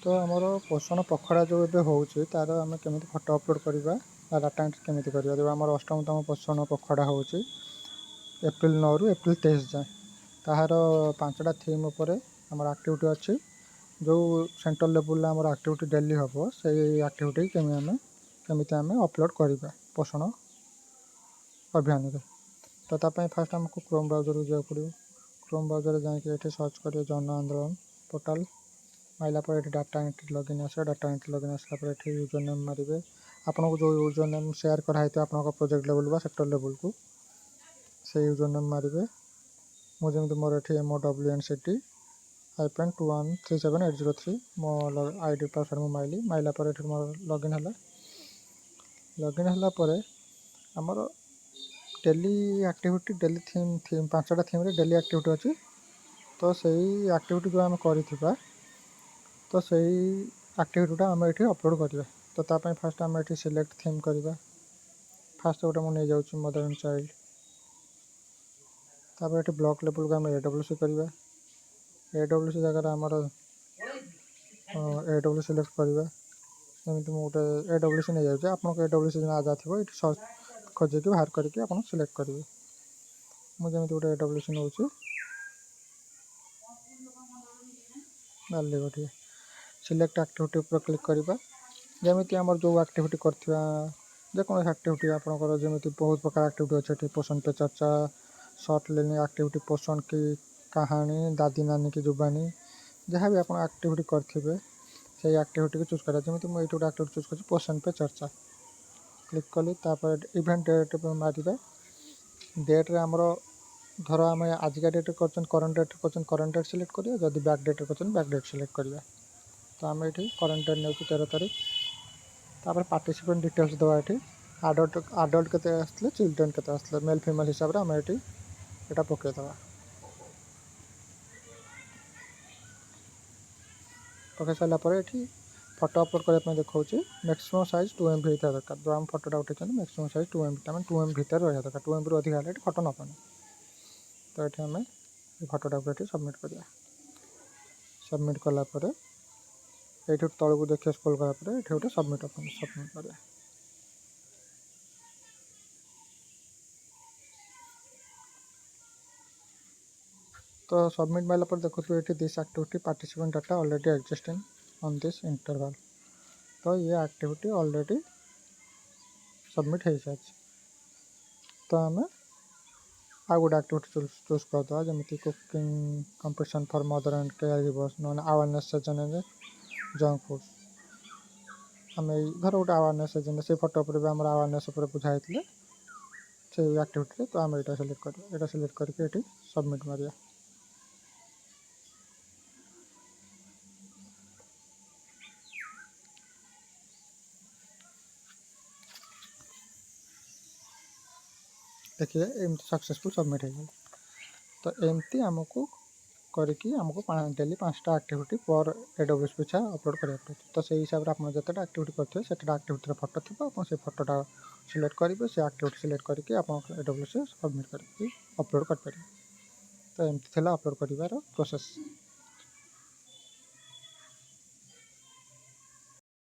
तो आमर पोषण पखड़ा जो ए हो तार आम केमी फटो अपलोड करवा डाटा एंट्री केमी करवा जो आम 8तम पोषण पखड़ा हो एप्रिल 9 रु एप्रिल 23 जाए तार 5टा थीम उपर आम एक्टिविटी अच्छी जो सेंट्रल लेवल आम एक्टिविटी डेली हम से एक्टिविटी केमी आम अपलोड करवा पोषण अभियान में। तो तापाई फास्ट आमको क्रोम ब्राउजर जावाक पड़ो। क्रोम ब्राउजर जाकि सर्च कर जन आंदोलन पोर्टाल माइला पर डाटा एंट्री लॉगिन आस डाटा एंट्री लॉगिन आसला यूजर नेम मारे आपको जो यूजर नेम शेयर कराई आप प्रोजेक्ट लेवल बा सेक्टर लेवल को से यूजर नेम मारे मुझे मोर ये MOWNCT -2137803 मो आईडी पासवर्ड मुझे माइली माइला पर मोर लॉगिन है। लॉगिन है आमर डेली एक्टिविटी डेली थीम 5टा थीम रे डेली एक्टिविटी अच्छी। तो सही एक्टिविटी जो आम कर तो सही एक्टिविटीटा आम ये अपलोड करवा। तो तापाई फास्ट आम ये सिलेक्ट थीम करवा। फास्ट गोटे मुझे जाऊँ मदर एंड चाइल्ड तापर ये ब्लॉक लेवल को आम AWC करवा। AWC जगह आमर AWC सिलेक्ट करवा जमी गोटे AWC नहीं जाऊँ आप AWC आजा थी ये सर्च खोजिकी बाहर करके आप सिलेक्ट करेंगे। मुझे गोटे AWC नौ गोटे सिलेक्ट एक्टिविटी पर क्लिक करवा जमी आम जो एक्टिविटी करवा जेकोसी एक्टिविटी आपंकर जमी बहुत प्रकार एक्टिविटी अच्छे पोषण पे चर्चा शॉर्ट लर्निंग एक्टिविटी पोषण की कहानी दादी नानी की जुबानी जहाँ भी आप एक्टिविटी करेंगे से एक्टिविटी को चूज करा जमी मुझे गोटे एक्टिविटी चूज कर पोषण पे चर्चा क्लिक कली तापर इवेंट डेट मारे डेट्रे आमर धर आम आजिका डेट कर करंट डेट सिलेक्ट करिया जदि बैक डेट कर बैक डेट सिलेक्ट करिया। तो आम ये करंट डेट नौ 13 तारीख तापर पार्टिसिपेंट डिटेल्स दवा ये आडल्ट के आसते चिल्ड्रेन के आसते मेल फीमेल हिसाब से आम ये पकईदे पकई सारापर ये फोटो अपलोड करने देखा मैक्सिमम साइज 2 MB होता दरकार जो आम फोटोटा उठे मैक्सिमम साइज 2 MB आम 2 MB भितर रहा दरकार 2 MB अधिक है फोटो नपनी। तो ये आम फोटोटा को सबमिट करिया सबमिट कलापर ये तौक देखिए स्क्रॉल करापर ये गोटे सबमिट करिया। तो सबमिट मारा पर देखो ये this activity participant data already existing on this interval. तो ये एक्टिविटी ऑलरेडी सबमिट हो सारी। तो आम आ गोटे एक्टिविटी चूज करदे जमी cooking competition for mother and care givers ना अवेयरनेस सेजन जंक फूड आम धर गोटे अवेयरनेस सेजन से फोटो पर भी आम अवेयरनेस बुझाई से एक्टिविटी। तो आम यहाँ सिलेक्ट करके सबमिट मारिया। देखिए एमती सक्सेसफुल सबमिट हो। तो एमती आमको करके आमको डेली 5टा एक्टिविटी पर AWS पिछा अपलोड करा पड़े। तो से हिसाब से आप जितेटा एक्टिविटी करते से एक्टिविटी फोटो थी आप से फोटोटा सिलेक्ट करेंगे से एक्टिविटी सिलेक्ट करके आप AWS सबमिट करके अपलोड करेंगे। तो एमती अपलोड कर प्रोसेस।